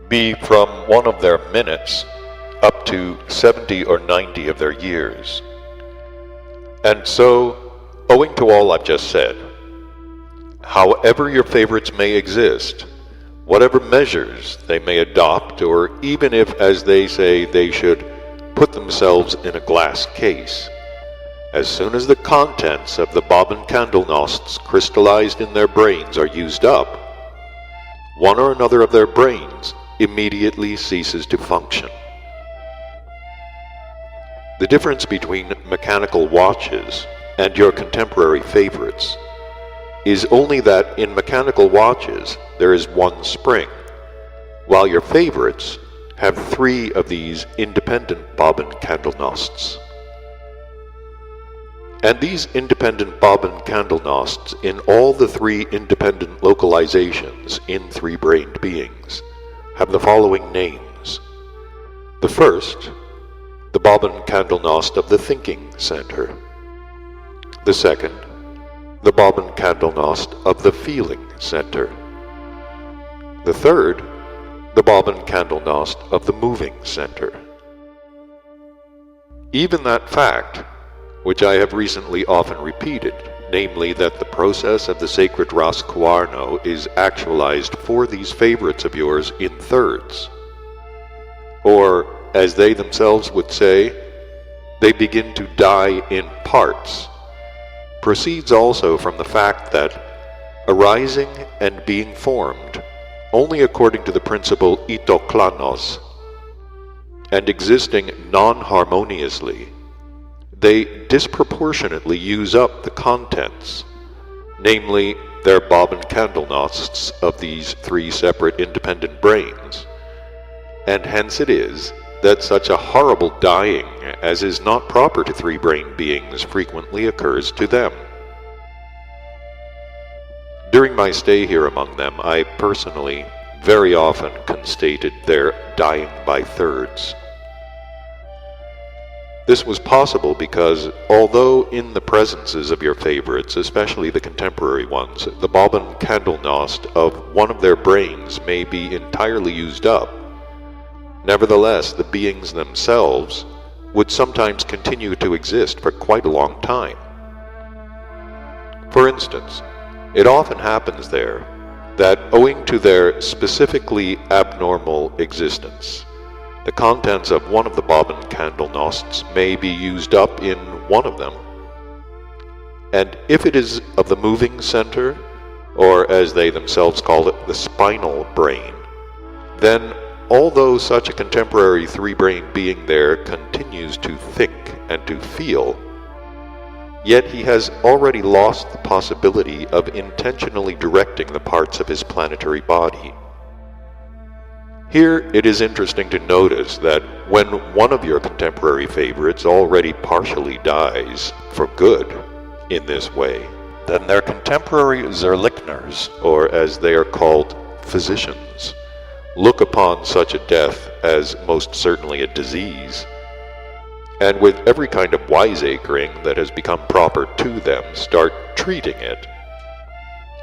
be from one of their minutes up to 70 or 90 of their years. And so, owing to all I've just said, however your favorites may exist, whatever measures they may adopt, or even if, as they say, they should put themselves in a glass case, as soon as the contents of the bobbin candlenausts crystallized in their brains are used up, one or another of their brains immediately ceases to function. The difference between mechanical watches and your contemporary favorites is only that in mechanical watches there is one spring, while your favorites have 3 of these independent bobbin candlenausts. And these independent bobbin candlenausts in all the 3 independent localizations in 3-brained beings have the following names. The first, the bobbin candlenost of the thinking center. The second, the bobbin candlenost of the feeling center. The third, the bobbin candlenost of the moving center. Even that fact, which I have recently often repeated, namely that the process of the sacred ras kuarno is actualized for these favorites of yours in thirds, or, as they themselves would say, they begin to die in parts, proceeds also from the fact that arising and being formed only according to the principle itoklanos, and existing non-harmoniously, they disproportionately use up the contents, namely their bobbin candlenausts of these 3 separate independent brains, and hence it is that such a horrible dying as is not proper to 3-brained beings frequently occurs to them. During my stay here among them, I personally very often constated their dying by thirds. This was possible because, although in the presences of your favorites, especially the contemporary ones, the bobbin candlenost of one of their brains may be entirely used up, nevertheless the beings themselves would sometimes continue to exist for quite a long time. For instance, it often happens there that, owing to their specifically abnormal existence, the contents of one of the bobbin candlenausts may be used up in one of them. And if it is of the moving center, or as they themselves call it, the spinal brain, then although such a contemporary 3-brained being there continues to think and to feel, yet he has already lost the possibility of intentionally directing the parts of his planetary body. Here it is interesting to notice that when one of your contemporary favorites already partially dies for good in this way, then their contemporary Zerlichners, or as they are called, physicians, look upon such a death as most certainly a disease, and with every kind of wiseacring that has become proper to them, start treating it.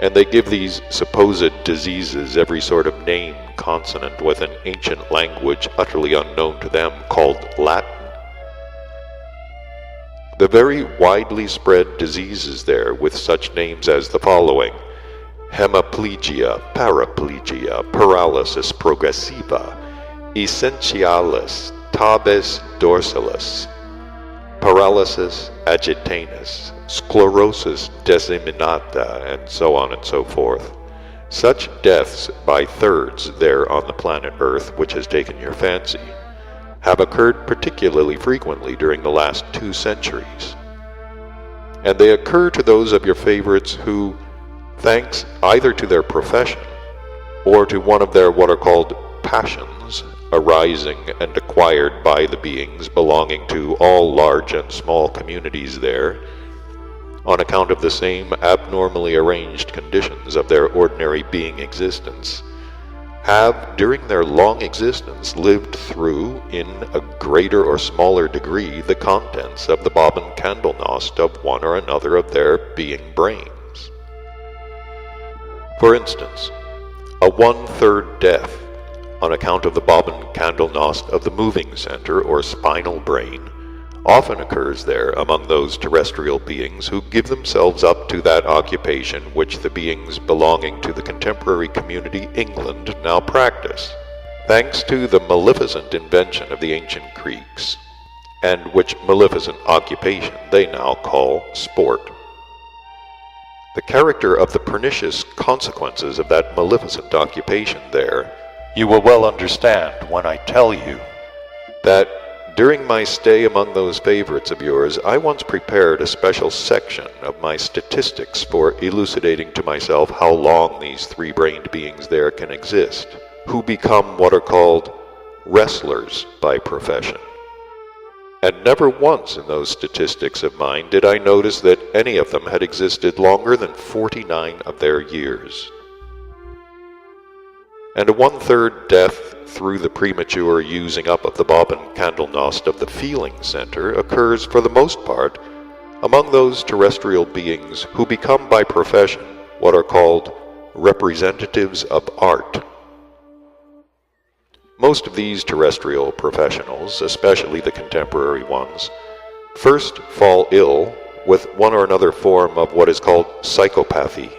And they give these supposed diseases every sort of name consonant with an ancient language utterly unknown to them called Latin. The very widely spread diseases there with such names as the following: hemiplegia, paraplegia, paralysis progressiva, essentialis, tabes dorsalis, paralysis agitanus, sclerosis disseminata, and so on and so forth. Such deaths by thirds there on the planet Earth, which has taken your fancy, have occurred particularly frequently during the last 2 centuries. And they occur to those of your favorites who, thanks either to their profession or to one of their what are called passions, arising and acquired by the beings belonging to all large and small communities there, on account of the same abnormally arranged conditions of their ordinary being existence, have, during their long existence, lived through, in a greater or smaller degree, the contents of the bobbin candlenost of one or another of their being brains. For instance, a 1/3 death on account of the bobbin candlenost of the moving center or spinal brain, often occurs there among those terrestrial beings who give themselves up to that occupation which the beings belonging to the contemporary community England now practice, thanks to the maleficent invention of the ancient Greeks, and which maleficent occupation they now call sport. The character of the pernicious consequences of that maleficent occupation there you will well understand when I tell you that during my stay among those favorites of yours, I once prepared a special section of my statistics for elucidating to myself how long these three-brained beings there can exist, who become what are called wrestlers by profession. And never once in those statistics of mine did I notice that any of them had existed longer than 49 of their years. And a one-third death through the premature using up of the bobbin candlenost of the feeling center occurs for the most part among those terrestrial beings who become by profession what are called representatives of art. Most of these terrestrial professionals, especially the contemporary ones, first fall ill with one or another form of what is called psychopathy,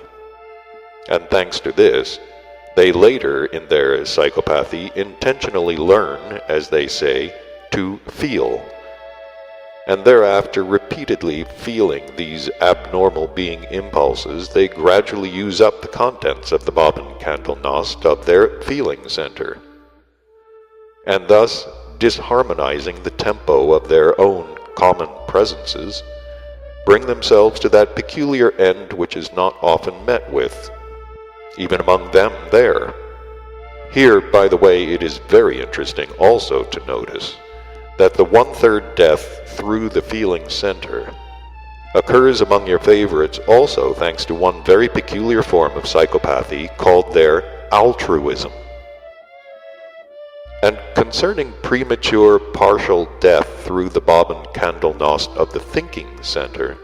and thanks to this, they later, in their psychopathy, intentionally learn, as they say, to feel, and thereafter repeatedly feeling these abnormal being impulses, they gradually use up the contents of the bobbin candlenost of their feeling center, and thus disharmonizing the tempo of their own common presences, bring themselves to that peculiar end which is not often met with, even among them there. Here, by the way, it is very interesting also to notice that the one-third death through the feeling center occurs among your favorites also thanks to one very peculiar form of psychopathy called their altruism. And concerning premature partial death through the bobbin candlenost of the thinking center,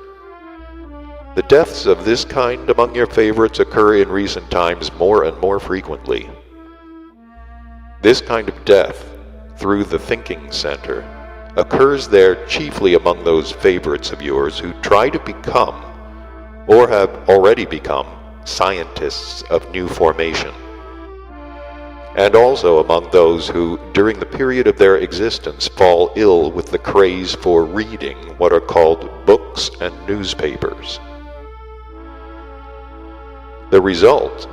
the deaths of this kind among your favorites occur in recent times more and more frequently. This kind of death through the thinking center occurs there chiefly among those favorites of yours who try to become, or have already become, scientists of new formation, and also among those who, during the period of their existence, fall ill with the craze for reading what are called books and newspapers. The result,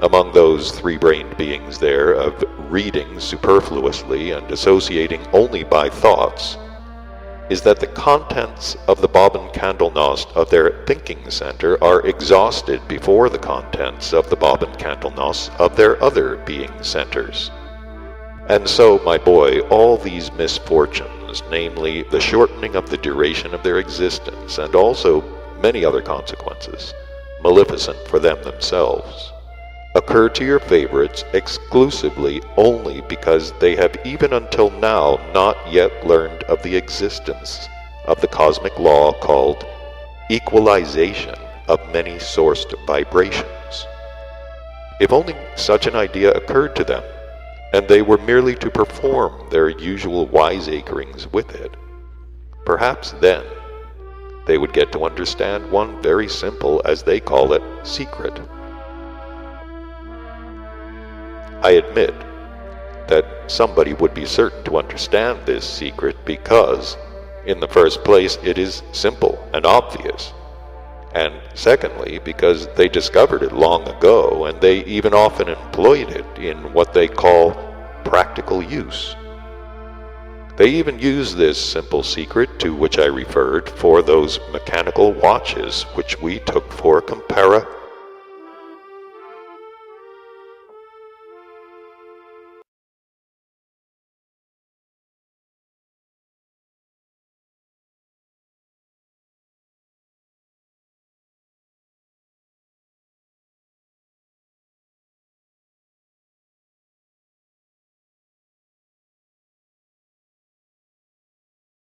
among those three-brained beings there, of reading superfluously and associating only by thoughts, is that the contents of the bobbin candlenost of their thinking center are exhausted before the contents of the bobbin candlenost of their other being centers. And so, my boy, all these misfortunes, namely the shortening of the duration of their existence, and also many other consequences, maleficent for them themselves, occur to your favorites exclusively only because they have even until now not yet learned of the existence of the cosmic law called equalization of many-sourced vibrations. If only such an idea occurred to them, and they were merely to perform their usual wiseacrings with it, perhaps then they would get to understand one very simple, as they call it, secret. I admit that somebody would be certain to understand this secret because, in the first place, it is simple and obvious, and secondly, because they discovered it long ago, and they even often employed it in what they call practical use. They even use this simple secret to which I referred for those mechanical watches which we took for